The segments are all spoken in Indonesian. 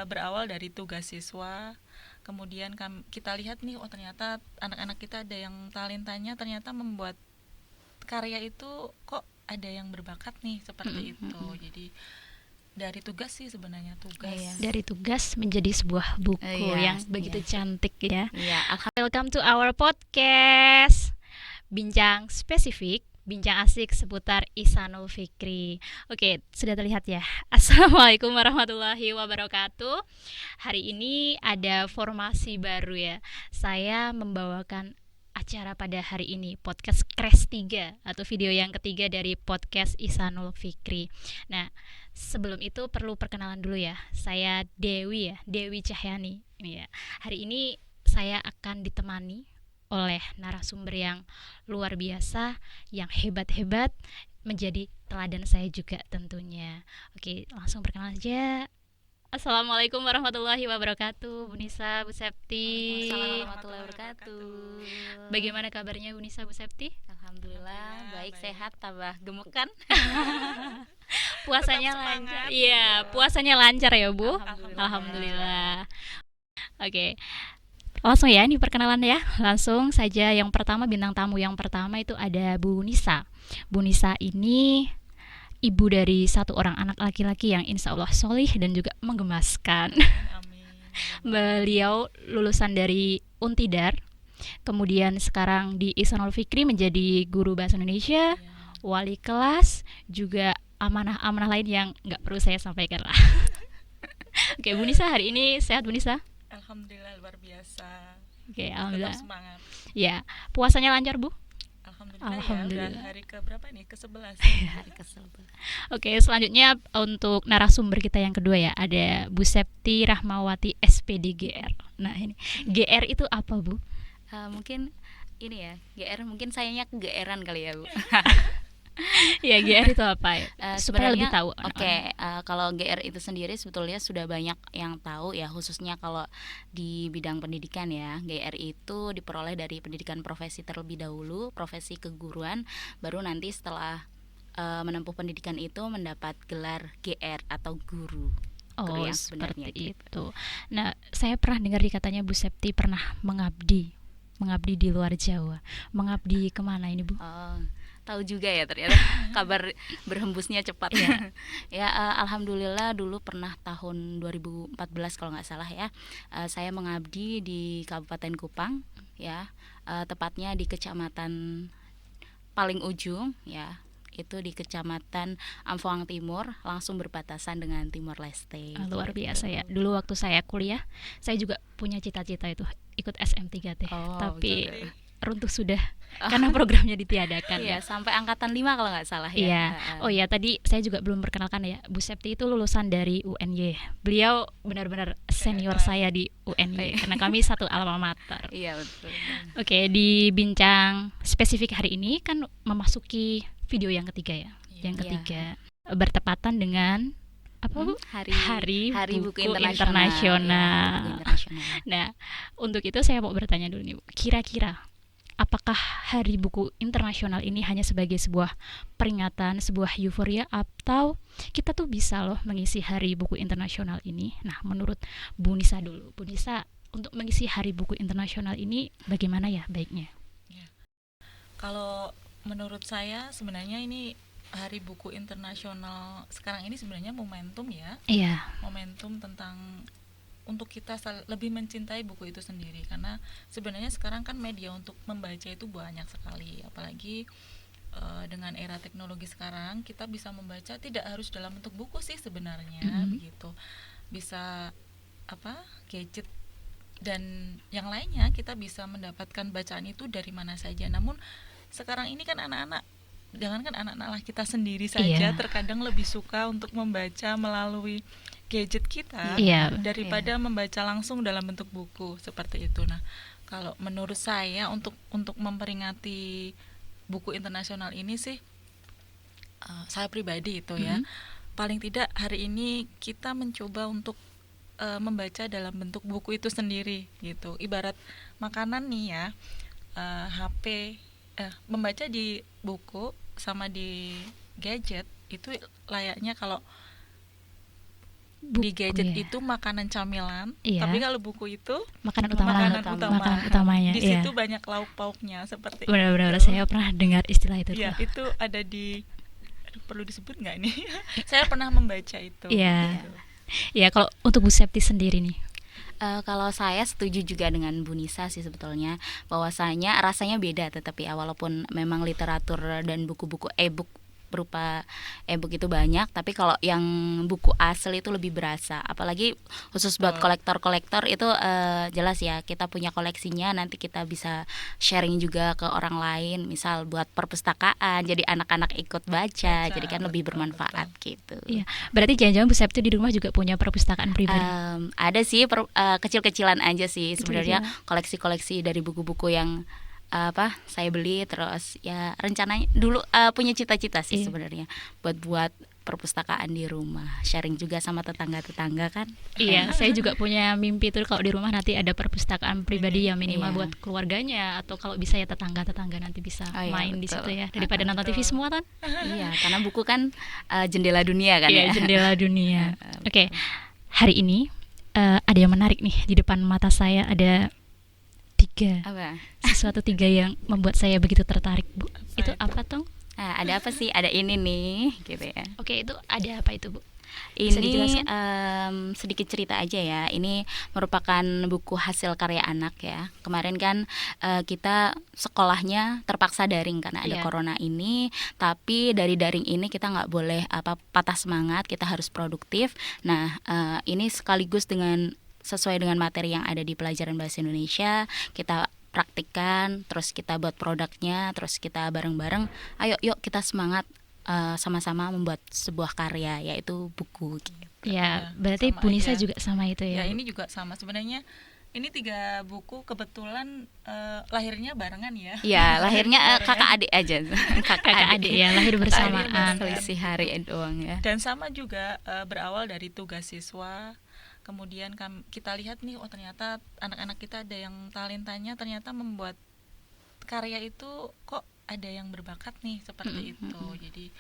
berawal dari tugas siswa. Kemudian kita lihat nih, oh ternyata anak-anak kita ada yang talentanya ternyata membuat karya itu kok ada yang berbakat nih seperti itu. Jadi dari tugas sih sebenarnya, tugas. Dari tugas menjadi sebuah buku yang begitu cantik ya. Welcome to our podcast. Bincang spesifik, bincang asik seputar Ihsanul Fikri. Oke, sudah terlihat ya. Assalamualaikum warahmatullahi wabarakatuh. Hari ini ada formasi baru ya. Saya membawakan acara pada hari ini, podcast Crash 3 atau video yang ketiga dari podcast Ihsanul Fikri. Nah, sebelum itu perlu perkenalan dulu ya. Saya Dewi Cahyani. Ya. Hari ini saya akan ditemani oleh narasumber yang luar biasa, yang hebat-hebat, menjadi teladan saya juga tentunya. Oke, langsung perkenalan saja. Assalamualaikum warahmatullahi wabarakatuh, Bu Nisa, Bu Septi. Assalamualaikum warahmatullahi wabarakatuh. Bagaimana kabarnya Bu Nisa, Bu Septi? Alhamdulillah, baik, sehat, tambah gemuk kan? Puasanya lancar. Iya, puasanya lancar ya, Bu. Alhamdulillah. Oke. Langsung ya, ini perkenalan ya. Langsung saja, yang pertama, bintang tamu yang pertama itu ada Bu Nisa. Bu Nisa ini ibu dari satu orang anak laki-laki yang insya Allah solih dan juga menggemaskan. Amin. Beliau lulusan dari Untidar, kemudian sekarang di Ihsanul Fikri menjadi guru bahasa Indonesia, wali kelas, juga amanah-amanah lain yang nggak perlu saya sampaikan lah. Oke, Bu Nisa, hari ini sehat Bu Nisa? Alhamdulillah, luar biasa. Oke, alhamdulillah. Tetap semangat. Ya, puasanya lancar Bu? Alhamdulillah. Ya, udah hari ke berapa nih? Ke-11. Hari ke-11. Oke, selanjutnya untuk narasumber kita yang kedua ya, ada Bu Septi Rahmawati SPD GR. Nah, ini GR itu apa Bu? Mungkin ini ya, GR mungkin sayanya kegeeran kali ya Bu. Ya, GR itu apa ya? Supaya lebih tahu. Oke, kalau GR itu sendiri sebetulnya sudah banyak yang tahu ya, khususnya kalau di bidang pendidikan ya. GR itu diperoleh dari pendidikan profesi terlebih dahulu, profesi keguruan, baru nanti setelah menempuh pendidikan itu mendapat gelar GR atau guru. Oh, yang seperti gitu. itu. Nah, saya pernah dengar katanya Bu Septi pernah mengabdi di luar Jawa. Mengabdi kemana ini Bu? Tahu juga ya ternyata kabar berhembusnya cepat ya. Alhamdulillah dulu pernah tahun 2014 kalau nggak salah ya, saya mengabdi di Kabupaten Kupang ya, tepatnya di kecamatan paling ujung ya, itu di Kecamatan Ampoang Timur, langsung berbatasan dengan Timor Leste. Luar biasa ya. Dulu waktu saya kuliah, saya juga punya cita-cita itu ikut SM3T, tapi runtuh sudah karena programnya ditiadakan. Iya, sampai angkatan 5 kalau nggak salah ya. Iya. Oh ya, tadi saya juga belum perkenalkan ya. Bu Septi itu lulusan dari UNY. Beliau benar-benar senior saya di UNY karena kami satu alma mater. Iya, betul. Oke, di bincang spesifik hari ini kan memasuki video yang ketiga ya. Yang ketiga bertepatan dengan apa Bu? Hari Buku Internasional. Nah, untuk itu saya mau bertanya dulu nih Bu. Kira-kira apakah Hari Buku Internasional ini hanya sebagai sebuah peringatan, sebuah euforia, atau kita tuh bisa loh mengisi Hari Buku Internasional ini? Nah, menurut Bu Nisa dulu. Bu Nisa, untuk mengisi Hari Buku Internasional ini bagaimana ya baiknya? Kalau menurut saya sebenarnya ini Hari Buku Internasional sekarang ini sebenarnya momentum ya. Iya. Momentum tentang untuk kita lebih mencintai buku itu sendiri, karena sebenarnya sekarang kan media untuk membaca itu banyak sekali, apalagi dengan era teknologi sekarang kita bisa membaca tidak harus dalam bentuk buku sih sebenarnya, begitu, bisa gadget dan yang lainnya, kita bisa mendapatkan bacaan itu dari mana saja. Namun sekarang ini kan anak-anak, jangankan anak-anak lah, kita sendiri saja terkadang lebih suka untuk membaca melalui gadget kita daripada membaca langsung dalam bentuk buku seperti itu. Nah, kalau menurut saya untuk memperingati buku internasional ini sih, saya pribadi itu ya, paling tidak hari ini kita mencoba untuk membaca dalam bentuk buku itu sendiri gitu. Ibarat makanan nih ya, HP, membaca di buku sama di gadget itu layaknya kalau di gadget ya. itu makanan camilan, Iya. tapi kalau buku itu Makanan utama, makanan utama. makanan utamanya. Di Iya. situ banyak lauk pauknya seperti Benar-benar itu. saya pernah dengar istilah itu. Ya, tuh. itu ada di, aduh, perlu disebut nggak ini? Saya pernah membaca itu. Iya. gitu. Ya, kalau untuk Bu Septi sendiri nih. Kalau saya setuju juga dengan Bu Nisa sih sebetulnya, bahwasanya rasanya beda tetapi ya, walaupun memang literatur dan buku-buku e-book berupa e-book itu banyak, tapi kalau yang buku asli itu lebih berasa, apalagi khusus buat Betul. kolektor-kolektor itu jelas ya, kita punya koleksinya, nanti kita bisa sharing juga ke orang lain, misal buat perpustakaan, jadi anak-anak ikut baca, jadi kan lebih betul, bermanfaat gitu. Iya. Berarti jangan-jangan Bu Septi di rumah juga punya perpustakaan pribadi. Ada sih kecil-kecilan aja sih sebenarnya, Kecil-kecilan. koleksi-koleksi dari buku-buku yang saya beli, terus ya rencananya dulu punya cita-cita sih Iya. sebenarnya buat perpustakaan di rumah, sharing juga sama tetangga-tetangga kan. Iya, saya juga punya mimpi tuh kalau di rumah nanti ada perpustakaan pribadi yang minimal Iya. buat keluarganya, atau kalau bisa ya tetangga-tetangga nanti bisa Oh iya, main di betul. situ ya, daripada nonton TV Betul. semua kan. Iya, karena buku kan jendela dunia kan Iya, ya. jendela dunia. Betul. Oke, hari ini ada yang menarik nih di depan mata saya, ada Apa? tiga yang membuat saya begitu tertarik, Bu. Apa Itu itu? apa, Tong? Ada apa sih? Ada ini nih, gitu ya. Oke, itu ada apa itu, Bu? Bisa Ini dijelaskan? sedikit cerita aja ya. Ini merupakan buku hasil karya anak ya. Kemarin kan kita sekolahnya terpaksa daring karena ada Iya. corona ini. Tapi dari daring ini kita nggak boleh patah semangat. Kita harus produktif. Nah, ini sekaligus sesuai dengan materi yang ada di pelajaran bahasa Indonesia. Kita praktikkan, terus kita buat produknya, terus kita bareng-bareng. Ayo, yuk kita semangat. Sama-sama membuat sebuah karya, yaitu buku gitu. Ya, Ya, berarti sama Bu Nisa aja. juga sama itu ya. Ya, Bu? ini juga sama sebenarnya. Ini 3 buku kebetulan lahirnya barengan ya. Ya, lahirnya Barengan. kakak adik aja. Kakak adik ya, lahir bersamaan. barengan. Selisih hari doang ya. Dan sama juga berawal dari tugas siswa. Kemudian kita lihat nih, oh ternyata anak-anak kita ada yang talentanya ternyata membuat karya itu kok ada yang berbakat nih seperti itu. Jadi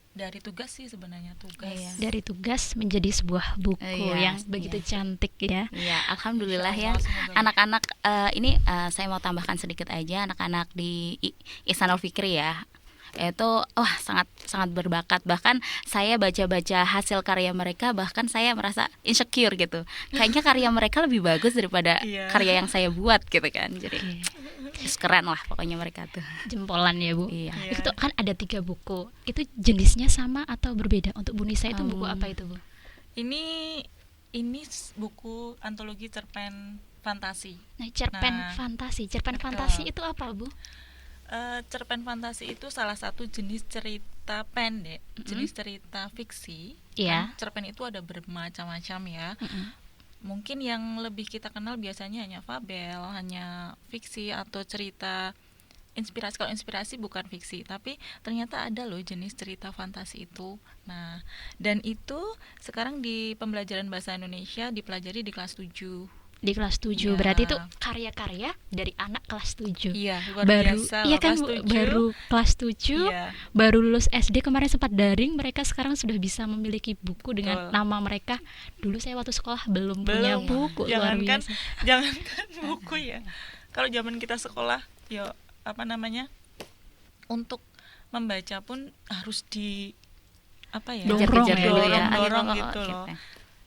dari tugas sih sebenarnya, tugas. Iya. Dari tugas menjadi sebuah buku Iya, yang begitu iya. cantik ya. Ya, alhamdulillah ya. Insya Allah, semoga. Anak-anak ini saya mau tambahkan sedikit aja, anak-anak di Ihsanul Fikri ya. Itu sangat sangat berbakat, bahkan saya baca-baca hasil karya mereka, bahkan saya merasa insecure gitu, kayaknya karya mereka lebih bagus daripada Iya. karya yang saya buat gitu kan. Jadi Oke. keren lah pokoknya mereka tuh. Jempolan ya, Bu. Iya. Iya. Itu kan ada 3 buku. Itu jenisnya sama atau berbeda? Untuk Bu Nisa itu buku apa itu, Bu? Ini buku antologi cerpen fantasi. Nah, cerpen Nah, fantasi. Cerpen betul. fantasi itu apa, Bu? Cerpen fantasi itu salah satu jenis cerita pendek, jenis cerita fiksi. Iya. Kan cerpen itu ada bermacam-macam ya. Mm-mm. Mungkin yang lebih kita kenal biasanya hanya fabel, hanya fiksi atau cerita inspirasi. Kalau inspirasi bukan fiksi, tapi ternyata ada loh jenis cerita fantasi itu. Nah, dan itu sekarang di pembelajaran bahasa Indonesia dipelajari di kelas 7. Di kelas 7. Iya. Berarti itu karya-karya dari anak kelas 7. Iya, luar Baru biasa. iya loh, kan, kelas Bu? 7. Baru kelas 7. Iya. Baru lulus SD, kemarin sempat daring, mereka sekarang sudah bisa memiliki buku dengan Betul. nama mereka. Dulu saya waktu sekolah belum punya buku, luar Jangankan biasa. jangankan buku ya. Kalau zaman kita sekolah, ya apa namanya? Untuk membaca pun harus di apa ya? Dorong Kejar-kejar ya, dulu Bu, ya. dorong Ayo, gitu loh.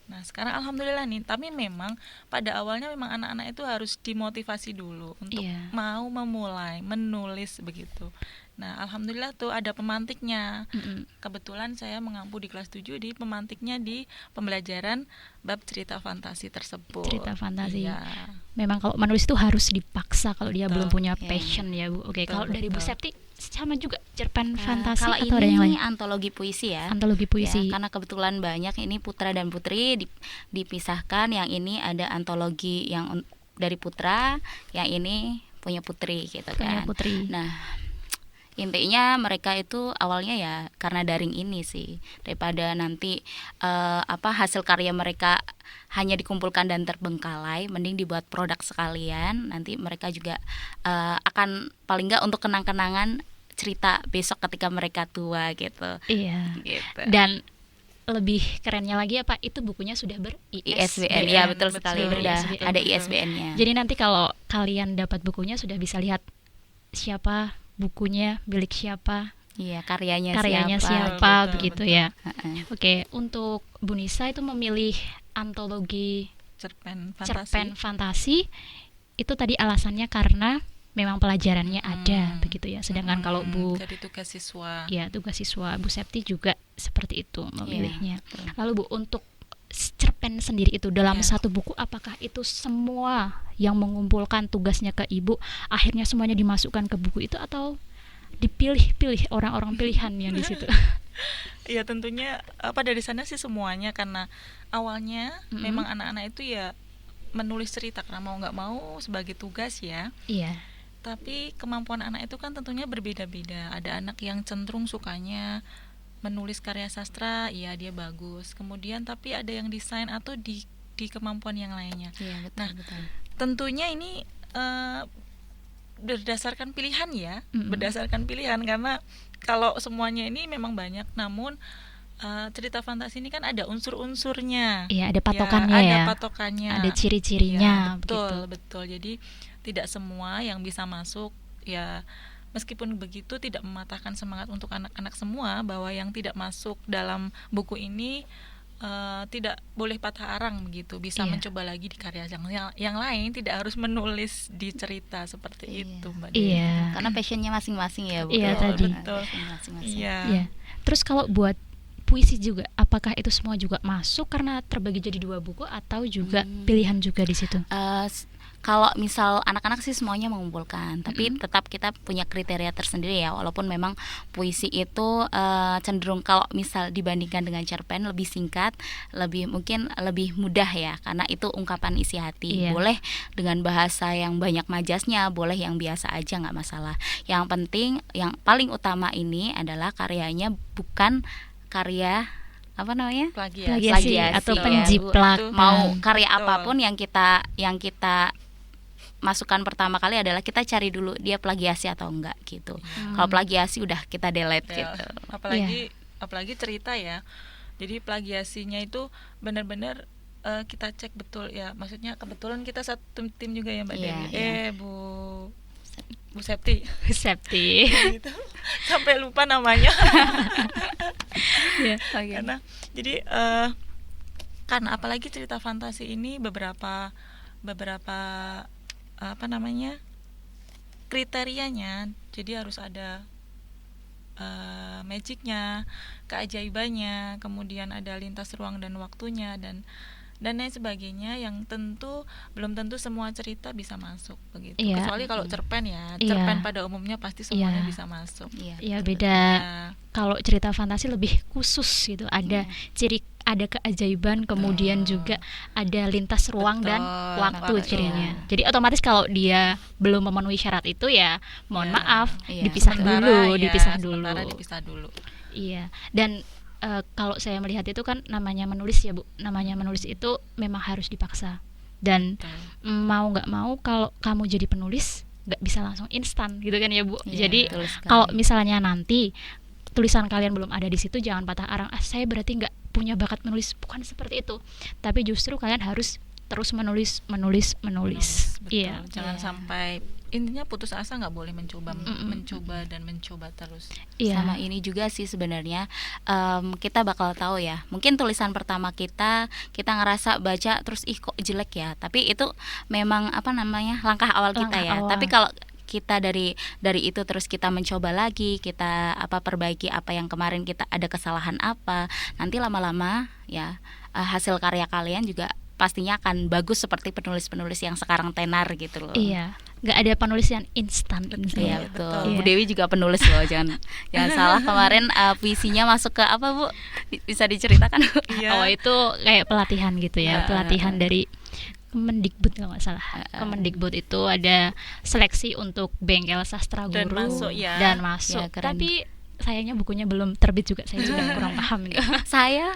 Nah, sekarang alhamdulillah nih, tapi memang pada awalnya memang anak-anak itu harus dimotivasi dulu untuk Iya. mau memulai menulis begitu. Nah, alhamdulillah tuh ada pemantiknya. Mm-mm. Kebetulan saya mengampu di kelas 7 di pemantiknya di pembelajaran bab cerita fantasi tersebut. Cerita fantasi. Iya. Memang kalau menulis itu harus dipaksa kalau dia Betul. belum punya Iya. passion ya, Bu. Oke, Betul, kalau dari Bu betul. Septi sama juga cerpen fantasi Kalau atau ada yang lain? ini antologi puisi ya. Antologi puisi. Ya, karena kebetulan banyak ini putra dan putri dipisahkan. Yang ini ada antologi yang dari putra, yang ini punya putri gitu Punya kan. putri. Nah, intinya mereka itu awalnya ya karena daring ini sih, daripada nanti hasil karya mereka hanya dikumpulkan dan terbengkalai, mending dibuat produk sekalian. Nanti mereka juga akan paling nggak untuk kenang-kenangan cerita besok ketika mereka tua gitu. Iya. Gitu. Dan lebih kerennya lagi apa itu bukunya sudah ISBN, ya betul betul, sekali, betul, udah ISBN. ada ISBN-nya. Jadi nanti kalau kalian dapat bukunya sudah bisa lihat siapa bukunya, milik siapa, Iya, karyanya siapa Betul, begitu betul. ya. Heeh. Oke, untuk Bu Nisa itu memilih antologi cerpen fantasi. cerpen fantasi itu tadi alasannya karena memang pelajarannya ada begitu ya. Sedangkan kalau Bu jadi tugas siswa. ya tugas siswa Bu Septi juga seperti itu memilihnya. betul. Lalu Bu untuk cerpen sendiri itu dalam Ya. satu buku apakah itu semua yang mengumpulkan tugasnya ke Ibu akhirnya semuanya dimasukkan ke buku itu atau dipilih-pilih orang-orang pilihan yang di situ? Ya tentunya dari sana sih semuanya, karena awalnya memang anak-anak itu ya menulis cerita karena mau nggak mau sebagai tugas ya. Iya. Tapi kemampuan anak itu kan tentunya berbeda-beda. Ada anak yang cenderung sukanya menulis karya sastra, ya dia bagus. Kemudian tapi ada yang desain atau di kemampuan yang lainnya. Iya, betul, Nah, betul. tentunya ini berdasarkan pilihan ya, Mm-mm. berdasarkan pilihan, karena kalau semuanya ini memang banyak, namun cerita fantasi ini kan ada unsur-unsurnya. Iya, ada patokannya ada ya. patokannya. Ada ciri-cirinya Ya, betul, begitu. betul. Jadi tidak semua yang bisa masuk ya. Meskipun begitu tidak mematahkan semangat untuk anak-anak semua bahwa yang tidak masuk dalam buku ini tidak boleh patah arang begitu, bisa Iya. mencoba lagi di karya yang lain, tidak harus menulis di cerita seperti Iya. itu Mbak Dewi. Iya. Karena passionnya masing-masing ya, Bu. Iya, Betul, tadi. Betul. passion masing-masing. Iya. Iya. Terus kalau buat puisi juga, apakah itu semua juga masuk karena terbagi jadi 2 buku atau juga pilihan juga di situ? Kalau misal anak-anak sih semuanya mengumpulkan, tapi tetap kita punya kriteria tersendiri ya. Walaupun memang puisi itu cenderung kalau misal dibandingkan dengan cerpen lebih singkat, mungkin lebih mudah ya, karena itu ungkapan isi hati. Iya. Boleh dengan bahasa yang banyak majasnya, boleh yang biasa aja, nggak masalah. Yang penting, yang paling utama ini adalah karyanya bukan karya Plagiasi atau ya, Bu. penjiplakan. Mau karya Betul. apapun yang kita masukkan pertama kali adalah kita cari dulu dia plagiasi atau enggak gitu. Kalau plagiasi udah kita delete Ya, gitu. apalagi cerita ya. Jadi plagiasinya itu benar-benar kita cek betul ya. Maksudnya kebetulan kita satu tim juga ya Mbak Iya, Dewi. iya. Bu Septi. Septi. Gitu. Sampai lupa namanya. Iya. Karena jadi karena apalagi cerita fantasi ini beberapa kriterianya, jadi harus ada magicnya, keajaibannya, kemudian ada lintas ruang dan waktunya dan lain sebagainya yang belum tentu semua cerita bisa masuk begitu. Iya. Kecuali kalau cerpen ya, Iya. cerpen pada umumnya pasti semuanya Iya. bisa masuk. Iya. Ya beda. Ya. Kalau cerita fantasi lebih khusus gitu, ada ada keajaiban, kemudian juga ada lintas ruang dan Betul, waktu waktu. cirinya. Jadi otomatis kalau dia belum memenuhi syarat itu ya mohon Ya, maaf, iya. dipisah Sementara dipisah dulu. dulu. Iya. Dan kalau saya melihat itu kan namanya menulis ya Bu, namanya menulis itu memang harus dipaksa. Dan mau nggak mau kalau kamu jadi penulis nggak bisa langsung instan gitu kan ya Bu. Iya, Jadi betul sekali. kalau misalnya nanti tulisan kalian belum ada di situ, jangan patah arang, saya berarti nggak punya bakat menulis, bukan seperti itu. Tapi justru kalian harus terus menulis. Betul. Iya. Jangan Iya. sampai intinya putus asa, nggak boleh mencoba dan mencoba terus. Iya. Sama ini juga sih sebenarnya kita bakal tahu ya. Mungkin tulisan pertama kita ngerasa baca terus kok jelek ya. Tapi itu memang langkah awal kita Langkah ya. awal. Tapi kalau kita dari itu terus kita mencoba lagi, kita perbaiki apa yang kemarin kita ada kesalahan apa, nanti lama-lama ya hasil karya kalian juga pastinya akan bagus seperti penulis-penulis yang sekarang tenar gitu loh. Iya. Nggak ada penulis yang instan. Iya, Betul. betul. Iya. Bu Dewi juga penulis loh, jangan salah. Kemarin puisinya masuk ke apa Bu? Bisa diceritakan Bu? Iya. Oh itu kayak pelatihan gitu ya, pelatihan dari Kemendikbud kalau nggak salah. Kemendikbud itu ada seleksi untuk bengkel sastra Dan guru masuk ya. dan masuk. Ya, keren. Tapi sayangnya bukunya belum terbit juga, saya juga kurang paham nih. Saya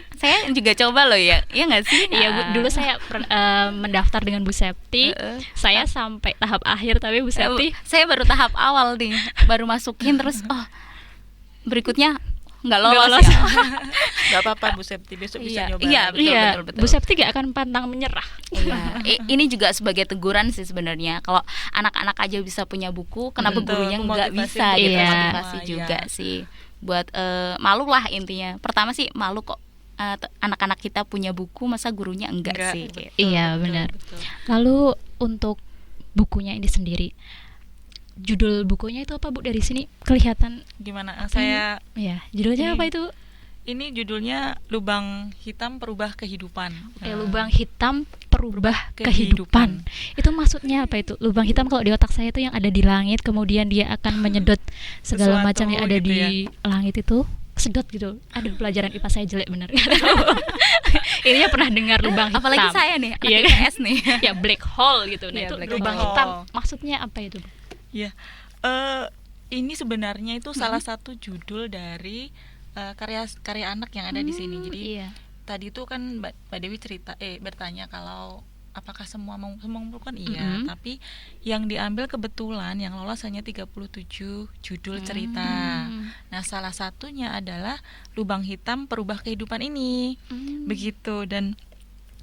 juga coba loh ya. Iya nggak sih? Iya Bu, dulu saya mendaftar dengan Bu Septi. Saya sampai tahap akhir tapi Bu Septi Saya baru tahap awal nih, baru masukin terus berikutnya nggak Nggak lolos, lolos. ya. Nggak apa-apa Bu Septi, besok bisa Iya, nyoba. iya, lagi. betul, Iya, betul. Bu Septi gak akan pantang menyerah. Iya, ini juga sebagai teguran sih sebenarnya. Kalau anak-anak aja bisa punya buku, kenapa Betul, gurunya nggak memotivasi bisa untuk gitu? Iya. Motivasi semua, juga iya. sih. Buat malu lah intinya. Pertama sih malu kok, anak-anak kita punya buku, masa gurunya enggak sih? Betul, Gitu. Iya, betul, benar. betul. Lalu untuk bukunya ini sendiri, judul bukunya itu apa Bu? Dari sini kelihatan. Gimana? Saya Ya, judulnya Ini- apa itu? ini judulnya Lubang Hitam Perubah Kehidupan. Oke, Nah, lubang hitam perubah kehidupan. kehidupan. Itu maksudnya apa itu? Lubang hitam kalau di otak saya itu yang ada di langit, kemudian dia akan menyedot segala Sesuatu macam yang ada gitu di langit itu. Sedot gitu. Aduh, pelajaran IPA saya jelek bener. Ininya pernah dengar lubang hitam. Apalagi saya nih, anak Iya kan? IPS nih. Ya, black hole gitu. Nah, Iya, itu black lubang hole. hitam. Maksudnya apa itu? Bu? Ya, ini sebenarnya itu salah satu judul dari karya anak yang ada di sini. Jadi Iya. tadi itu kan Mbak Dewi bertanya kalau apakah semua mengumpulkan iya, Mm-mm. tapi yang diambil kebetulan yang lolos hanya 37 judul cerita. Nah, salah satunya adalah Lubang Hitam Perubah Kehidupan ini. Begitu. Dan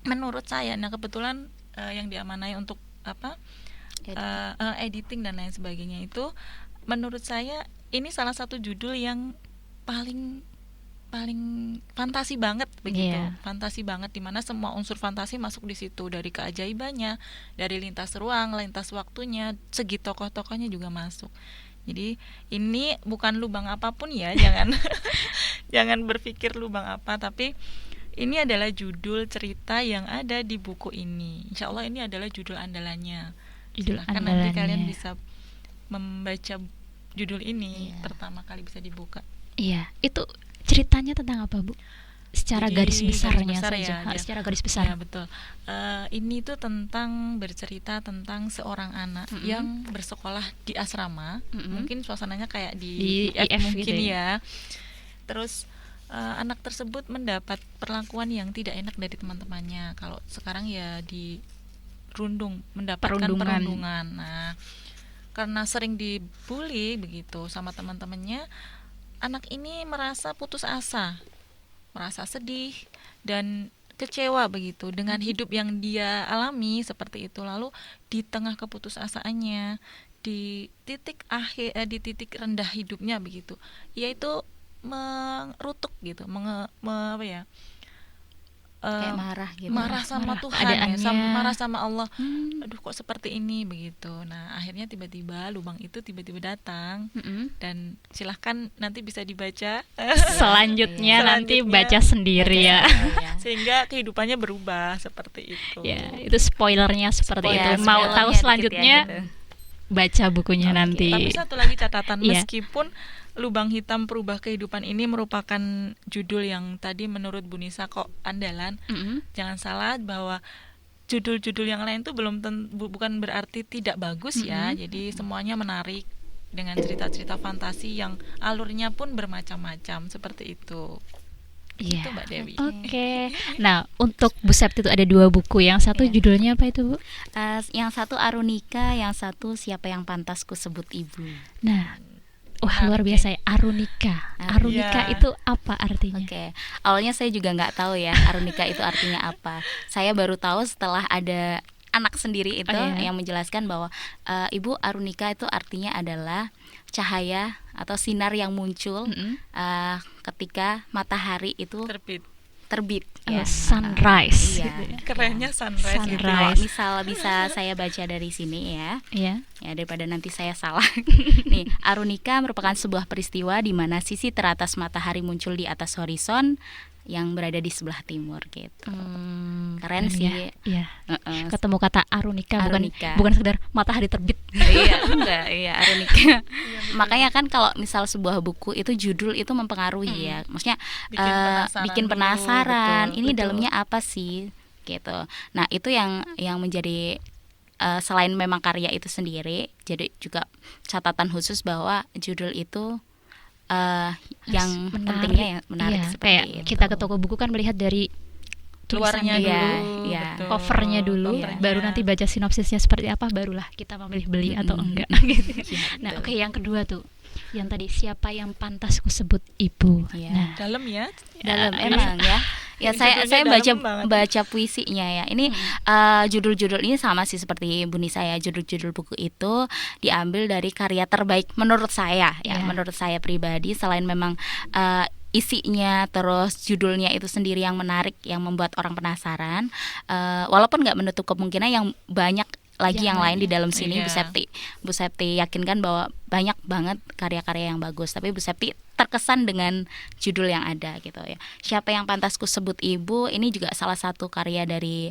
menurut saya, nah kebetulan yang diamanai untuk apa? Editing dan lain sebagainya itu, menurut saya ini salah satu judul yang paling fantasi banget begitu. Iya. Fantasi banget, dimana semua unsur fantasi masuk di situ, dari keajaibannya, dari lintas ruang, lintas waktunya, segi tokoh-tokohnya juga masuk. Jadi ini bukan lubang apapun ya, jangan jangan berpikir lubang apa, tapi ini adalah judul cerita yang ada di buku ini. Insya Allah ini adalah judul andalannya. Judul Silahkan nanti andalannya. kalian bisa membaca judul ini Iya. pertama kali bisa dibuka. Iya, itu ceritanya tentang apa, Bu? Secara Jadi, garis besarnya garis besar saja. ya, Secara garis besar. Ya betul. Ini tuh bercerita tentang seorang anak Mm-mm. yang bersekolah di asrama. Mm-mm. Mungkin suasananya kayak Di di IF IF mungkin gitu ya. Terus anak tersebut mendapat perlakuan yang tidak enak dari teman-temannya. Kalau sekarang ya mendapatkan Perundungan. perundungan. Nah, karena sering dibully begitu sama teman-temannya, anak ini merasa putus asa, merasa sedih dan kecewa begitu dengan hidup yang dia alami seperti itu. Lalu di tengah keputusasaannya, di titik rendah hidupnya begitu, yaitu mengerutuk gitu, Kayak marah gitu. marah sama marah Tuhan ya, keadaannya. marah sama Allah. Hmm. Aduh, kok seperti ini begitu. Nah, akhirnya tiba-tiba lubang itu datang. Mm-mm. Dan silahkan nanti bisa dibaca Selanjutnya nanti Selanjutnya baca sendiri ya. Iya. sehingga kehidupannya berubah seperti itu. Ya, itu spoilernya seperti Ya, itu. Mau spoilernya tahu dikit ya, selanjutnya gitu. baca bukunya Oke. nanti. Tapi satu lagi catatan, Iya. meskipun Lubang Hitam Perubah Kehidupan ini merupakan judul yang tadi menurut Bu Nisa kok andalan, Mm-mm. jangan salah bahwa judul-judul yang lain tuh bukan berarti tidak bagus ya. Mm-mm. Jadi semuanya menarik dengan cerita-cerita fantasi yang alurnya pun bermacam-macam seperti itu. Iya. Itu Mbak Dewi. Oke. Nah, untuk Bu Septi itu ada 2 buku. Yang satu Iya. judulnya apa itu, Bu? Yang satu Arunika, yang satu Siapa yang Pantas Ku Sebut Ibu. Nah, wah Menarik luar ya. biasa ya. Arunika. Arunika Iya. itu apa artinya? Oke, awalnya saya juga nggak tahu ya Arunika itu artinya apa. Saya baru tahu setelah ada anak sendiri itu Oh, iya. yang menjelaskan bahwa Ibu, Arunika itu artinya adalah cahaya atau sinar yang muncul Mm-mm. ketika matahari itu terbit ya. Sunrise. Iya. gitu ya. Kerennya sunrise. Sunrise. gitu. Kalau misal bisa saya baca dari sini ya. Iya. Ya, daripada nanti saya salah. Nih, Arunika merupakan sebuah peristiwa di mana sisi teratas matahari muncul di atas horizon yang berada di sebelah timur gitu. Keren sih. Ya. Iya. Heeh. Ketemu kata Arunika, Arunika. bukan sekedar matahari terbit. Iya, enggak, iya Arunika. Makanya kan kalau misal sebuah buku itu judul itu mempengaruhi ya. Maksudnya bikin dulu, penasaran. betul, Ini betul. dalamnya apa sih gitu. Nah, itu yang menjadi selain memang karya itu sendiri, jadi juga catatan khusus bahwa judul itu yang Menarik. pentingnya yang menarik Iya, seperti kayak itu. kita ke toko buku kan melihat dari luarnya tulisannya Iya, dulu, iya. betul. covernya dulu, Covernya. baru nanti baca sinopsisnya seperti apa, barulah kita memilih beli atau enggak. Gitu. Iya, Nah, betul. oke, yang kedua tuh, yang tadi siapa yang pantas kusebut ibu. Iya. Nah, Dalam ya. Dalam Ya, emang ya. Ya saya Judulnya baca dalam banget. baca puisinya ya. Ini judul-judul ini sama sih seperti Bu Nisa ya. Judul-judul buku itu diambil dari karya terbaik menurut saya ya. Iya. Menurut saya pribadi, selain memang isinya terus judulnya itu sendiri yang menarik, yang membuat orang penasaran. Walaupun nggak menutup kemungkinan yang banyak lagi yang lain di dalam sini. Iya. Bu Septi yakinkan bahwa banyak banget karya-karya yang bagus, tapi Bu Septi terkesan dengan judul yang ada gitu ya. Siapa yang pantas kusebut ibu, ini juga salah satu karya dari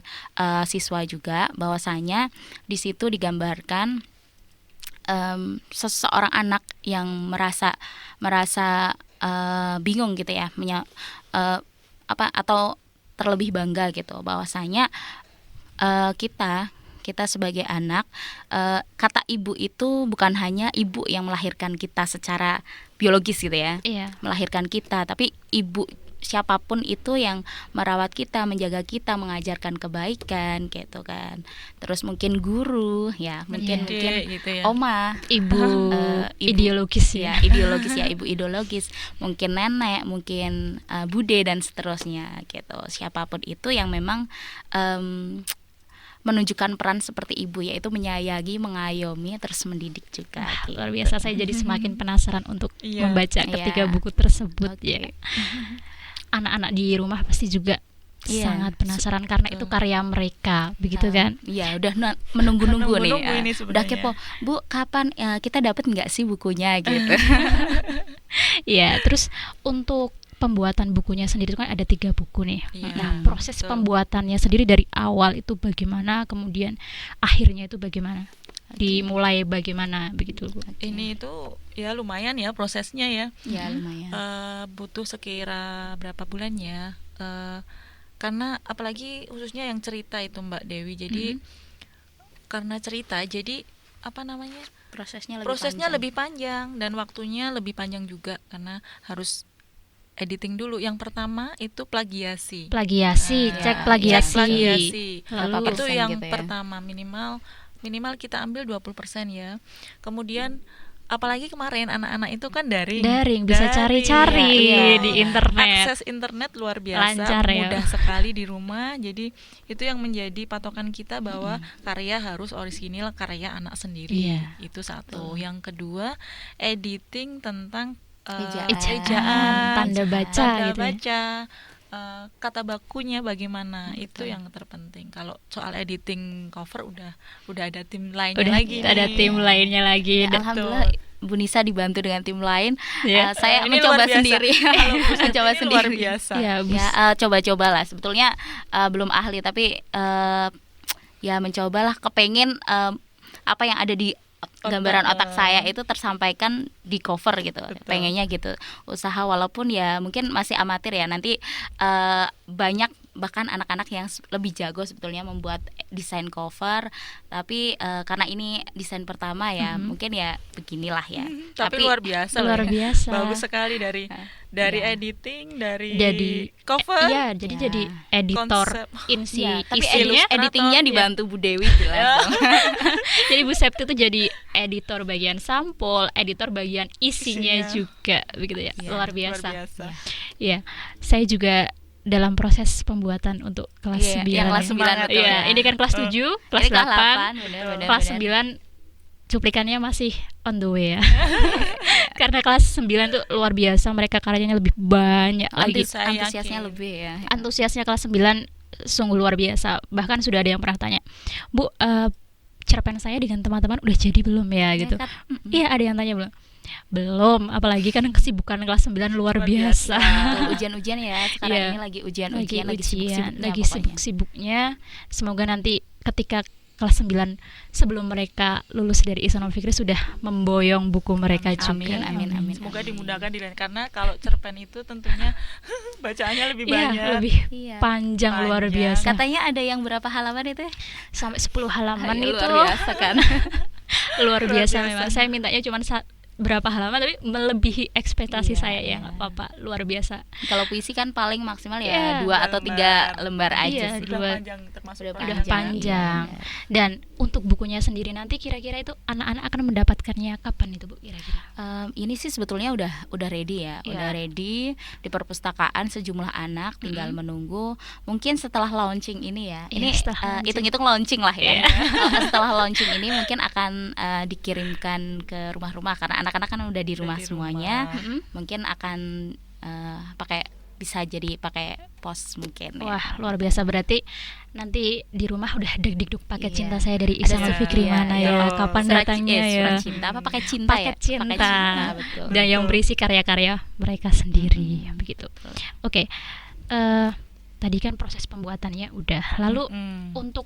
siswa juga, bahwasanya di situ digambarkan seseorang anak yang merasa bingung gitu ya, atau terlebih bangga gitu, bahwasanya kita sebagai anak, kata ibu itu bukan hanya ibu yang melahirkan kita secara biologis gitu ya, iya. melahirkan kita, tapi ibu siapapun itu yang merawat kita, menjaga kita, mengajarkan kebaikan gitu kan. Terus mungkin guru ya, mungkin Dek, gitu ya. oma, Ibu ibu. ideologis ya. Ibu ideologis, mungkin nenek, mungkin bude dan seterusnya gitu. Siapapun itu yang memang menunjukkan peran seperti ibu, yaitu menyayangi, mengayomi, terus mendidik juga. Gitu. Luar biasa, saya jadi semakin penasaran untuk Iya. membaca Iya. ketiga buku tersebut. Oke. Ya. Anak-anak di rumah pasti juga Iya, sangat penasaran karena itu karya mereka, begitu kan? Iya, udah menunggu-nunggu nih. Menunggu ini Udah sebenarnya. kepo, Bu, kapan kita dapat nggak sih bukunya gitu? Iya, terus untuk pembuatan bukunya sendiri itu kan ada 3 buku nih. Iya, Nah, proses betul. pembuatannya sendiri dari awal itu bagaimana, kemudian akhirnya itu bagaimana? Dimulai bagaimana begitu, Bu? Ini itu ya lumayan ya prosesnya ya. Ya lumayan. Butuh sekira berapa bulan ya? Karena apalagi khususnya yang cerita itu Mbak Dewi. Jadi karena cerita, jadi apa namanya? Prosesnya lebih panjang dan waktunya lebih panjang juga karena harus editing dulu. Yang pertama itu plagiasi. Plagiasi, Ah, cek ya, plagiasi. Plagiasi. Lalu Berapa Itu persen yang gitu ya? pertama, minimal kita ambil 20% ya. Kemudian apalagi kemarin anak-anak itu kan daring bisa cari-cari Iya, di iya. internet. Akses internet luar biasa, Lancar ya. mudah sekali di rumah. Jadi itu yang menjadi patokan kita bahwa karya harus orisinil, karya anak sendiri. Iya. Itu satu. Yang kedua, editing tentang Ejaan, tanda baca tanda gitu ya. baca, kata bakunya bagaimana, itu yang terpenting. Kalau soal editing cover udah ada tim lainnya Udah lagi ada nih. tim lainnya lagi. Ya, alhamdulillah Bu Nisa dibantu dengan tim lain. Ya. Saya Ini mencoba luar biasa. sendiri. Kalau Bu Septi Mencoba ini sendiri. luar biasa. Ya, Bu. Ya, coba-cobalah. Sebetulnya belum ahli, tapi ya mencobalah, kepengen apa yang ada di gambaran otak saya itu tersampaikan di cover gitu. Betul. Pengennya gitu. Usaha walaupun ya mungkin masih amatir ya. Nanti banyak bahkan anak-anak yang lebih jago sebetulnya membuat desain cover, tapi karena ini desain pertama ya, mungkin ya beginilah ya. Tapi luar biasa loh luar ya. biasa. Bagus sekali dari Ya. editing, dari Jadi cover. Iya, jadi Ya. jadi editor Konsep. Ya, tapi isinya. editingnya Kreator, dibantu Bu Dewi jelas dong. Jadi Bu Septi itu jadi editor bagian sampul, editor bagian isinya Isinya. juga, begitu ya. Ya, luar Luar biasa. biasa. Iya, saya juga dalam proses pembuatan untuk kelas Iya, 9. yang kelas ya. 9 itu Iya, ya. ini kan kelas 7, kelas Ini kelas 8, 8, benar-benar. kelas 9 cuplikannya masih on the way ya. Karena kelas 9 tuh luar biasa, mereka karyanya lebih banyak lagi. Saya Antusiasnya yakin. lebih ya. Antusiasnya kelas 9 sungguh luar biasa. Bahkan sudah ada yang pernah tanya, "Bu, cerpen saya dengan teman-teman udah jadi belum ya?" gitu. kan? Iya, ada yang tanya belum. Belum, apalagi kan kesibukan kelas 9 luar Luar biasa. Betul, ujian-ujian ya. Sekarang Iya. ini lagi lagi ujian-ujian, lagi ujian, sibuk-sibuknya lagi pokoknya. sibuk-sibuknya. Semoga nanti ketika kelas 9 sebelum mereka lulus dari Ihsanul Fikri sudah memboyong buku mereka juga. Amin. Semoga dimudahkan di lain, karena kalau cerpen itu tentunya bacaannya lebih Iya, banyak. lebih Iya. panjang, luar Panjang. biasa. Katanya ada yang berapa halaman itu? Sampai 10 halaman Ya, itu luar biasa kan. luar biasa biasa. memang. Saya mintanya cuma berapa halaman tapi melebihi ekspektasi Iya, saya ya, iya. nggak apa-apa, luar biasa. Kalau puisi kan paling maksimal Iya, ya 2 atau 3 lembar aja Iya, sih. Udah dua- panjang, termasuk Udah Udah panjang. panjang. iya. Dan untuk bukunya sendiri nanti kira-kira itu anak-anak akan mendapatkannya kapan itu Bu kira-kira? Ini sih sebetulnya udah ready ya, Iya. udah ready di perpustakaan sejumlah anak, tinggal menunggu mungkin setelah launching ini ya. Iya, Ini setelah launching. hitung-hitung launching lah ya. Iya. Setelah launching ini mungkin akan dikirimkan ke rumah-rumah karena anak-anak kan udah di rumah di semuanya. rumah. Mm-mm. Mungkin akan bisa jadi pakai pos mungkin ya. Wah, luar biasa, berarti nanti di rumah udah deg-deg paket Iya. cinta saya dari Ada Ihsanul surat- Fikri iya, mana iya. ya, Betul. kapan Surat datangnya ya. surat cinta apa pakai cinta Paket ya? cinta. Pakai cinta, betul. Dan yang Betul. berisi karya-karya mereka sendiri begitu. Betul. Oke. Tadi kan proses pembuatannya udah. Lalu Mm. untuk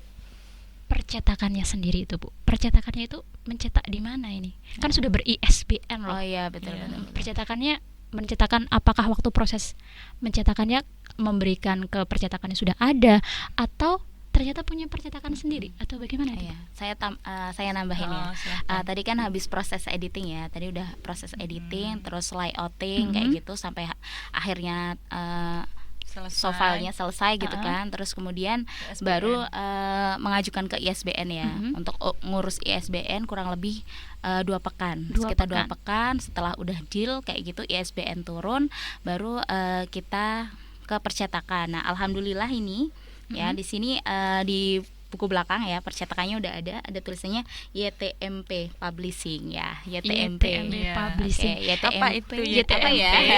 percetakannya sendiri itu Bu. Percetakannya itu mencetak di mana ini? Kan sudah ber-ISBN loh. Oh iya, betul Iya. betul. Percetakannya mencetakan, apakah waktu proses mencetakannya memberikan ke percetakannya sudah ada atau ternyata punya percetakan sendiri atau bagaimana itu? Iya, saya nambahin ya. Oh, silakan. Tadi kan habis proses editing ya. Tadi udah proses editing, terus layouting kayak Mhm. gitu sampai akhirnya Selesai. so filenya selesai gitu Uh-uh. kan. Terus kemudian ISBN. baru mengajukan ke ISBN ya. Mhm. Untuk ngurus ISBN kurang lebih 2 pekan. Dua Sekitar 2 pekan. pekan setelah udah deal kayak gitu ISBN turun, baru kita ke percetakan. Nah, alhamdulillah ini ya di sini di buku belakang ya percetakannya udah ada tulisannya YTMP Publishing ya, YTMP. YTMP Iya. Publishing. Oke, YTMP. Apa itu Apa ya? YTMP?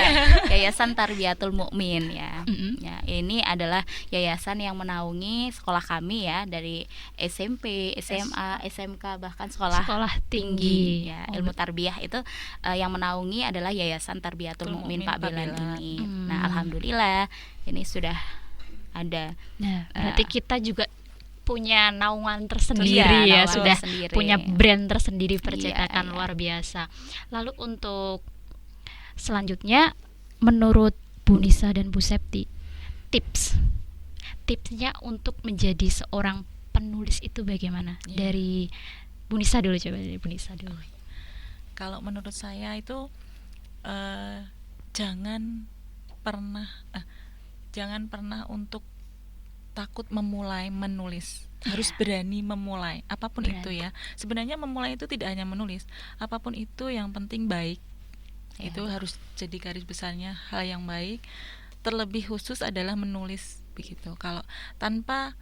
Yayasan Tarbiyatul Mukmin ya. Mhm. Ya, ini adalah yayasan yang menaungi sekolah kami ya dari SMP, SMA, SMK bahkan sekolah tinggi. ya, Oh, ilmu tarbiyah itu yang menaungi adalah Yayasan Tarbiyatul Mukmin Pak Bilan ini. Hmm. Nah, alhamdulillah ini sudah ada. Nah, berarti kita juga punya naungan tersendiri Iya, ya, naungan sudah tersendiri. punya brand tersendiri percetakan Iya. luar biasa. Lalu untuk selanjutnya, menurut Bu Nisa dan Bu Septi, tipsnya untuk menjadi seorang penulis itu bagaimana? Iya. Dari Bu Nisa dulu, coba dari Bu Nisa dulu. Kalau menurut saya itu jangan pernah untuk takut memulai menulis. Harus berani memulai apapun Berani. itu ya. Sebenarnya memulai itu tidak hanya menulis, apapun itu yang penting baik. Ya. Itu harus jadi garis besarnya hal yang baik. Terlebih khusus adalah menulis begitu. Kalau tanpa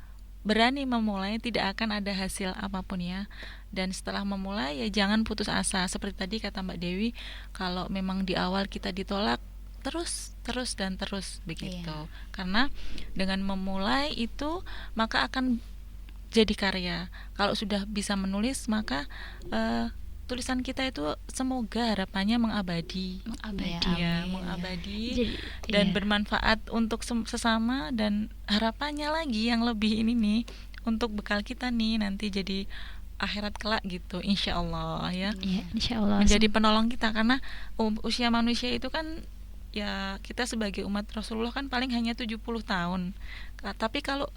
berani memulai tidak akan ada hasil apapun ya. Dan setelah memulai ya jangan putus asa. Seperti tadi kata Mbak Dewi, kalau memang di awal kita ditolak, terus begitu. Iya. Karena dengan memulai itu maka akan jadi karya. Kalau sudah bisa menulis maka tulisan kita itu semoga harapannya mengabadi. Mengabadi. Ya, Amin. mengabadi Jadi, dan iya. bermanfaat untuk sesama, dan harapannya lagi yang lebih ini nih untuk bekal kita nih nanti jadi akhirat kelak gitu, insya Allah ya, Iya, insya Allah. menjadi penolong kita. Karena usia manusia itu kan ya, kita sebagai umat Rasulullah kan paling hanya 70 tahun. Tapi kalau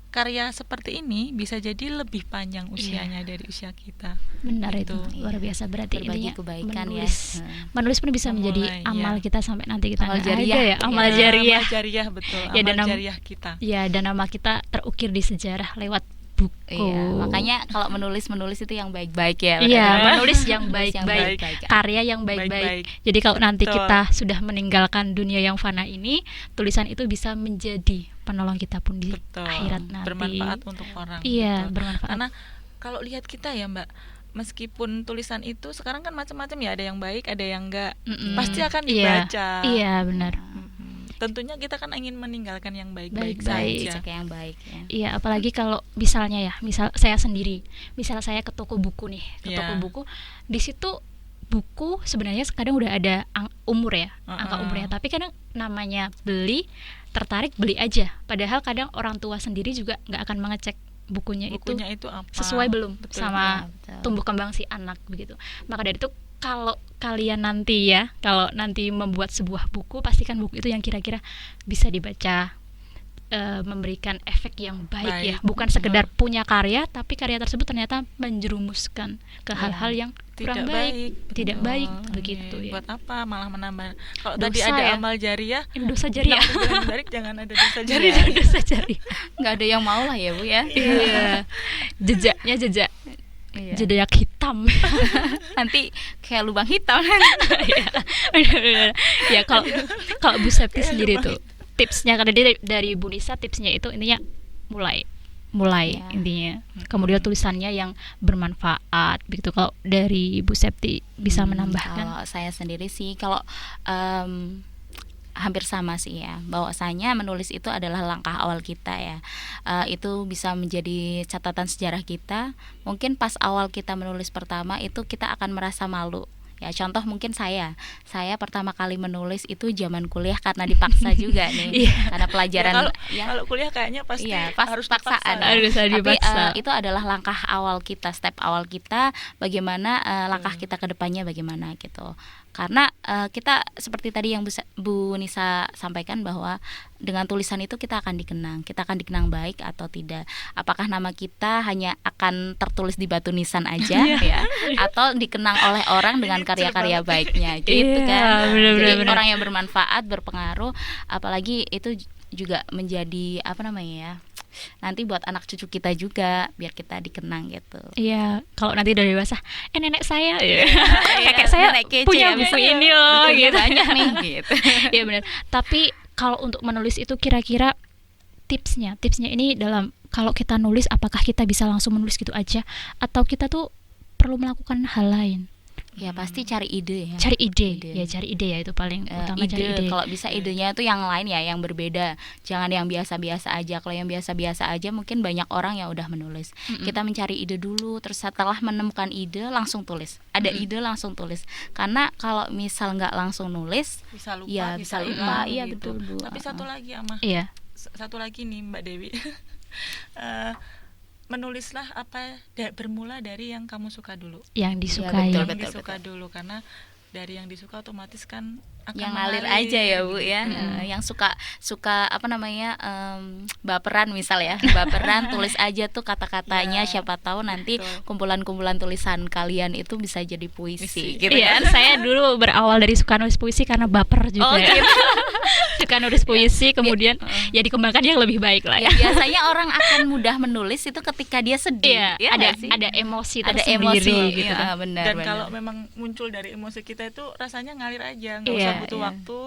karya seperti ini bisa jadi lebih panjang usianya dari usia kita. Benar itu, Gitu. luar biasa. Berarti Berbagi intinya kebaikan menulis, ya. menulis pun bisa menjadi Memulai, amal ya. kita sampai nanti kita Amal nggak jariah. ada ya, amal Ya, jariah. Amal jariah, betul. Ya, dan Amal jariah kita. Ya, dan nama kita terukir di sejarah lewat buku. Iya, makanya kalau menulis itu yang baik-baik ya. Iya, benar. menulis yang Menulis yang baik-baik, baik-baik. karya yang baik-baik. Baik-baik. Jadi kalau nanti Betul. kita sudah meninggalkan dunia yang fana ini, tulisan itu bisa menjadi penolong kita pun di Betul. akhirat nanti. Bermanfaat untuk orang. Iya, Betul. bermanfaat. Karena kalau lihat kita ya Mbak, meskipun tulisan itu sekarang kan macam-macam ya, ada yang baik, ada yang enggak. Mm-mm. Pasti akan Iya. dibaca. Iya, benar. Mm-mm. Tentunya kita kan ingin meninggalkan yang baik-baik Baik-baik. saja. Cek yang baik ya. Iya, apalagi kalau misalnya ya, misal saya sendiri, misal saya ke toko buku nih, ke Iya. toko buku, di situ buku sebenarnya kadang udah ada umur ya, angka umurnya, tapi kadang namanya beli, tertarik beli aja. Padahal kadang orang tua sendiri juga nggak akan mengecek bukunya Bukunya itu apa? sesuai belum Betul. sama Betul. tumbuh kembang si anak begitu. Maka dari itu kalau kalian nanti ya, kalau nanti membuat sebuah buku, pastikan buku itu yang kira-kira bisa dibaca memberikan efek yang baik, Baik, ya, bukan sekedar punya karya tapi karya tersebut ternyata menjerumuskan ke Iya. hal-hal yang kurang baik, tidak betul. baik Oke, begitu ya. buat apa malah menambah, kalau Dosa tadi ada ya. amal jariah, Ini dosa jariah. kenapa dibilang baik, jangan ada dosa Jadi jariah. dosa jariah. Nggak ada yang mau lah ya Bu ya. Iya. Jejaknya jejak Iya. jejak hitam. Nanti kayak lubang hitam. Iya, benar-benar. Ya, kalau Bu Septi sendiri tuh tipsnya, karena dia dari Bu Nisa, tipsnya itu intinya mulai Ya. intinya. Kemudian tulisannya yang bermanfaat begitu. Kalau dari Bu Septi bisa menambahkan. Kalau saya sendiri sih, kalau hampir sama sih ya, bahwasanya menulis itu adalah langkah awal kita ya. Itu bisa menjadi catatan sejarah kita. Mungkin pas awal kita menulis pertama itu kita akan merasa malu. Ya, contoh mungkin saya pertama kali menulis itu zaman kuliah karena dipaksa juga nih. Iya. Karena pelajaran Kalau kuliah kayaknya pasti iya, harus paksaan. dipaksa. Harus Tapi dipaksa. itu adalah langkah awal kita, step awal kita, bagaimana langkah kita ke depannya bagaimana gitu. Karena kita seperti tadi yang Bu Nisa sampaikan, bahwa dengan tulisan itu kita akan dikenang baik atau tidak. Apakah nama kita hanya akan tertulis di batu nisan aja ya, atau dikenang oleh orang dengan karya-karya baiknya gitu Iya, kan. benar-benar. Jadi orang yang bermanfaat, berpengaruh, apalagi itu juga menjadi apa namanya ya, nanti buat anak cucu kita juga, biar kita dikenang gitu. Iya, kalau nanti udah dewasa, nenek saya, ya. Iya, kakek saya nenek kece punya ya, buku misalnya. ini loh, Bukunya gitu. banyak nih gitu. Iya benar. Tapi kalau untuk menulis itu kira-kira tipsnya ini dalam, kalau kita nulis apakah kita bisa langsung menulis gitu aja, atau kita tuh perlu melakukan hal lain? Ya pasti cari ide ya. Cari ide. Ide. Ya cari ide ya, itu paling utama, Ide, cari ide. kalau bisa idenya itu yang lain ya, yang berbeda. Jangan yang biasa-biasa aja. Kalau yang biasa-biasa aja mungkin banyak orang yang udah menulis. Kita mencari ide dulu, terus setelah menemukan ide langsung tulis. Ada ide langsung tulis. Karena kalau misal nggak langsung nulis, Bisa lupa, ya bisa lupa. hilang Iya gitu. betul Bu. Tapi satu lagi Amah, Iya. satu lagi nih Mbak Dewi. Menulislah bermula dari yang kamu suka dulu. Yang disukai. betul, Yang disuka dulu, karena dari yang disuka otomatis kan akan Yang ngalir mengalir aja ya Bu gitu. ya. Yang suka apa namanya, baperan misal ya, baperan, tulis aja tuh kata-katanya. Ya, siapa tahu nanti betul. kumpulan-kumpulan tulisan kalian itu bisa jadi puisi gitu Iya, kan. saya dulu berawal dari suka nulis puisi karena baper juga. Oh, ya. gitu. Suka nulis puisi, kemudian ya dikembangkan yang lebih baik lah ya. Ya, biasanya orang akan mudah menulis itu ketika dia sedih. Iya, ya ada nggak sih? ada emosi Ada tersendiri emosi gitu iya, kan. benar, Dan benar. kalau memang muncul dari emosi kita itu rasanya ngalir aja, nggak Iya, usah butuh iya. waktu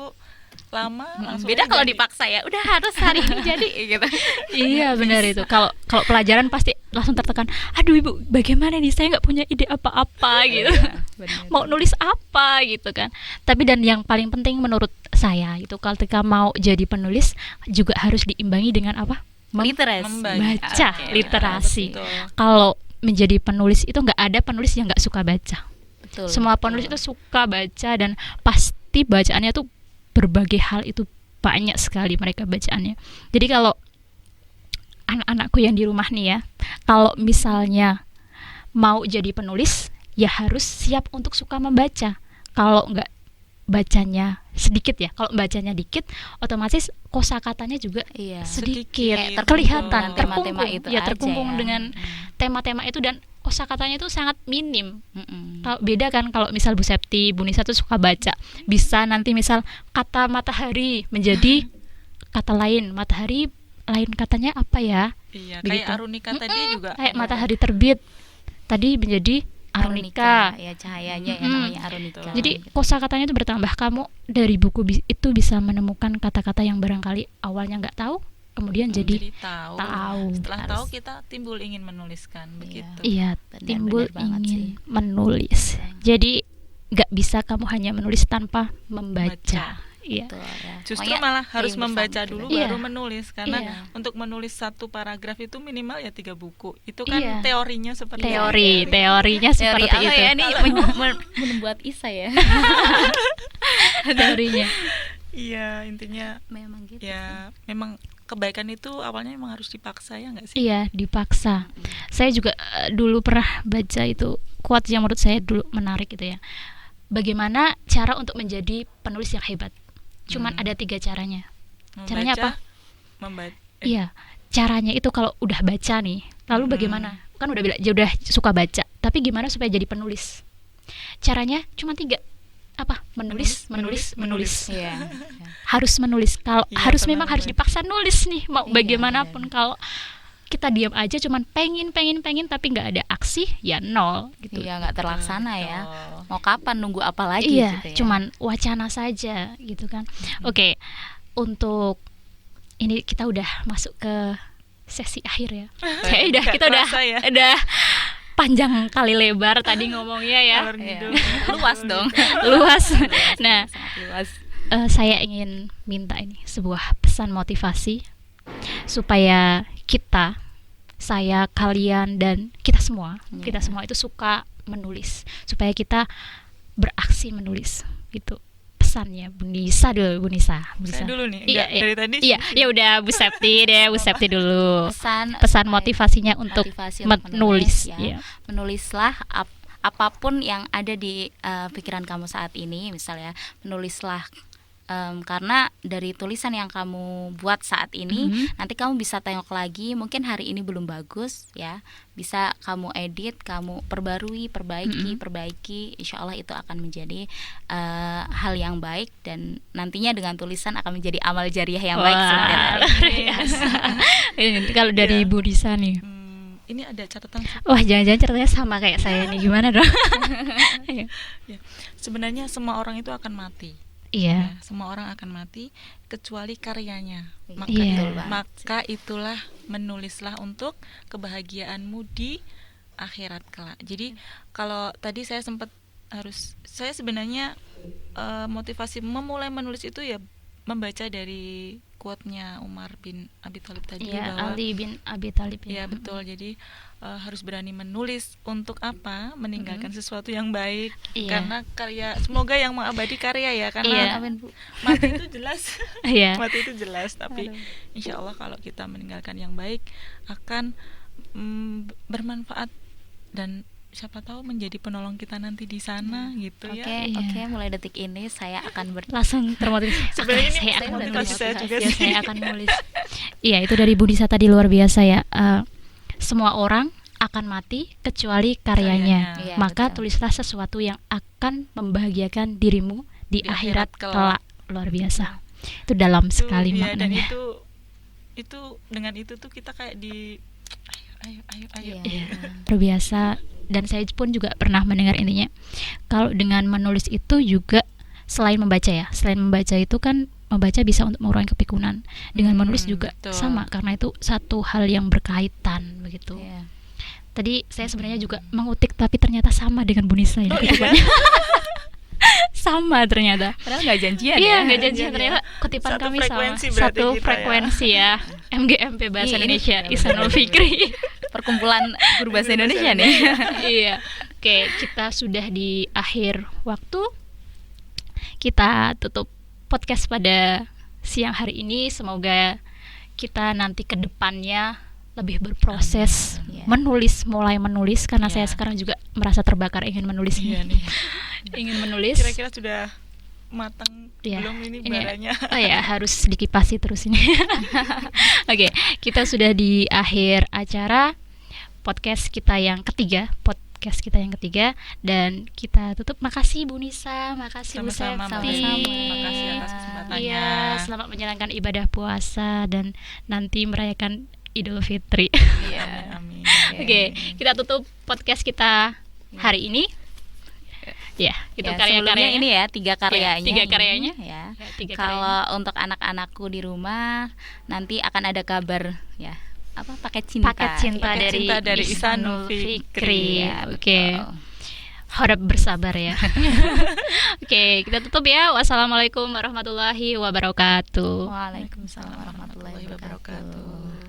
lama, langsung Beda aja kalau jadi. dipaksa ya, udah harus hari ini jadi gitu. Iya benar itu. Kalau pelajaran pasti langsung tertekan. Aduh ibu, bagaimana nih, saya nggak punya ide apa-apa gitu. Benar. Mau nulis apa gitu kan. Tapi dan yang paling penting menurut saya itu, ketika mau jadi penulis juga harus diimbangi dengan apa? Literasi. Baca, Oke, literasi. Betul. Kalau menjadi penulis itu nggak ada penulis yang nggak suka baca. Betul. Semua penulis itu suka baca, dan pasti bacaannya tuh berbagai hal itu banyak sekali mereka bacaannya. Jadi kalau anak-anakku yang di rumah nih ya, kalau misalnya mau jadi penulis ya harus siap untuk suka membaca. Kalau nggak bacanya sedikit ya, kalau bacanya dikit otomatis kosakatanya juga Iya. sedikit, Kayak terkungkung kelihatan dengan tema-tema terkungkung itu ya, aja terkungkung ya. dengan tema-tema itu, dan kosakatanya itu sangat minim. Mm-mm. Kalau beda kan, kalau misal Bu Septi, Bu Nisa tuh suka baca, bisa nanti misal kata matahari menjadi kata lain, matahari lain katanya apa ya, Iya, begitu. kayak Arunika tadi juga kayak matahari terbit tadi menjadi arunika. ya, cahayanya ya Mm-mm. namanya arunika. Jadi kosakatanya itu bertambah. Kamu dari buku itu bisa menemukan kata-kata yang barangkali awalnya nggak tahu, kemudian jadi tahu. tahu. Setelah Harus. tahu kita timbul ingin menuliskan begitu. Iya, Benar, timbul benar banget ingin sih. menulis. Jadi nggak bisa kamu hanya menulis tanpa membaca. Baca. Iya. Betul, ya. Justru Pokoknya malah harus seiring membaca bersama dulu gitu. Iya. baru menulis, karena Iya. untuk menulis satu paragraf itu minimal ya 3 buku. Itu kan Iya. teorinya seperti Teorinya Teori seperti apa itu. ya ini membuat Isa ya. Teorinya. Iya, intinya Memang gitu. ya memang kebaikan itu awalnya memang harus dipaksa, ya nggak sih? Iya, dipaksa. Saya juga dulu pernah baca itu quote yang menurut saya dulu menarik gitu ya. Bagaimana cara untuk menjadi penulis yang hebat? Cuman ada 3 caranya. Caranya apa? Iya, caranya itu kalau udah baca nih, lalu bagaimana? Kan udah bilang, udah suka baca, tapi gimana supaya jadi penulis? Caranya cuma 3. Apa? Menulis. Iya. Harus menulis. Kalau Iya, harus benar, memang harus benar. dipaksa nulis nih, mau Iya, bagaimanapun. iya. Kalau kita diam aja cuman pengen tapi nggak ada aksi, ya nol gitu. Iya, nggak terlaksana ya. Betul. Mau kapan, nunggu apa lagi Iya, gitu ya. cuman wacana saja gitu kan. Oke, untuk ini kita udah masuk ke sesi akhir ya. Kayak Nggak kita udah terasa ya. udah panjang kali lebar tadi ngomongnya ya. Alur Iya. ngidul. Luas dong. Luas. Nah, Sangat luas. saya ingin minta ini sebuah pesan motivasi supaya saya, kalian, dan kita semua itu suka menulis, supaya kita beraksi menulis gitu. Pesannya Bu Nisa dulu, Bu Nisa. Saya dulu nih. Iya, Enggak, iya. dari tadi. Iya, ya udah Bu Septi deh, Bu Septi dulu. Pesan Motivasinya untuk motivasi untuk menulis. ya. Iya. Menulislah apapun yang ada di pikiran kamu saat ini, misalnya menulislah karena dari tulisan yang kamu buat saat ini nanti kamu bisa tengok lagi, mungkin hari ini belum bagus ya, bisa kamu edit, kamu perbarui, perbaiki, insya Allah itu akan menjadi hal yang baik, dan nantinya dengan tulisan akan menjadi amal jariah yang baik seperti Wah, tadi. luar biasa. Ini kalau dari Iya. Bu Nisa nih. Ini ada catatan. Wah, jangan-jangan ceritanya sama kayak saya nih, gimana dong? Ayo. Ya. Sebenarnya semua orang itu akan mati. Iya. Ya, semua orang akan mati kecuali karyanya. Maka, Iya. Betul banget. maka itulah menulislah untuk kebahagiaanmu di akhirat kelak. Jadi kalau tadi saya sebenarnya motivasi memulai menulis itu ya membaca dari quote-nya Umar bin Abi Thalib tadi, Iya, bahwa Ali bin Abi Thalib. ya betul. Jadi harus berani menulis untuk apa? Meninggalkan sesuatu yang baik. Iya. Karena semoga yang mengabadi karya ya, Iya. karena Amin, Bu. mati itu jelas. Iya. Mati itu jelas, tapi insya Allah kalau kita meninggalkan yang baik akan bermanfaat, dan siapa tahu menjadi penolong kita nanti di sana gitu Oke, ya. Iya. oke, mulai detik ini saya akan Langsung termotivasi. Sebenarnya ini Saya akan motivasi saya juga Ya, sih. saya akan nulis. Iya, itu dari Bu Nisa tadi luar biasa ya. Semua orang akan mati kecuali karyanya. Iya, Maka betul. tulislah sesuatu yang akan membahagiakan dirimu di Di akhirat akhirat kelak. kelak. Luar biasa. Itu dalam sekali ya, dan maknanya. itu dengan itu tuh kita kayak di ayo. Iya. Iya, luar biasa. Dan saya pun juga pernah mendengar intinya, kalau dengan menulis itu juga selain membaca itu kan membaca bisa untuk mengurangi kepikunan. Dengan menulis juga betul. sama, karena itu satu hal yang berkaitan begitu. Iya. Tadi saya sebenarnya juga mengutik, tapi ternyata sama dengan Bu Nisa ini Oh, iya? kutipannya. Sama ternyata. Padahal nggak janjian Iya, ya. nggak janjian, janjian ternyata kutipan Satu kami sama. frekuensi berarti Satu kita ya. frekuensi ya. MGMP Bahasa Ini Indonesia, benar-benar. Ihsanul Fikri. Perkumpulan guru bahasa Indonesia nih. Iya. Oke, kita sudah di akhir waktu. Kita tutup podcast pada siang hari ini. Semoga kita nanti ke depannya lebih berproses Amin. mulai menulis, karena Iya. saya sekarang juga merasa terbakar ingin menulis. Iya nih. Ingin menulis. Kira-kira sudah matang Iya. belum ini Ini baranya? Oh ya, harus dikipasi terus ini. Oke, kita sudah di akhir acara podcast kita yang ketiga, dan kita tutup. Makasih Bu Nisa, makasih Bu Sama-sama, Septi. Mbak Nisa. Terima kasih atas kesempatannya. Iya, selamat menjalankan ibadah puasa dan nanti merayakan Idul Fitri. Iya. Amin. Oke, kita tutup podcast kita hari ini. Ya, itu Ya, karya-karyanya sebelumnya ini ya 3 karyanya. Iya, 3 karyanya. Ya. Ya, 3 Kalau untuk anak-anakku di rumah nanti akan ada kabar ya. Apa paket cinta. paket cinta Paket dari cinta dari Ihsanul Ihsanul Fikri. Fikri. Ya, Oke. betul. Harap bersabar ya. Oke, kita tutup ya. Wassalamualaikum warahmatullahi wabarakatuh. Waalaikumsalam warahmatullahi Warahmatullahi wabarakatuh. wabarakatuh.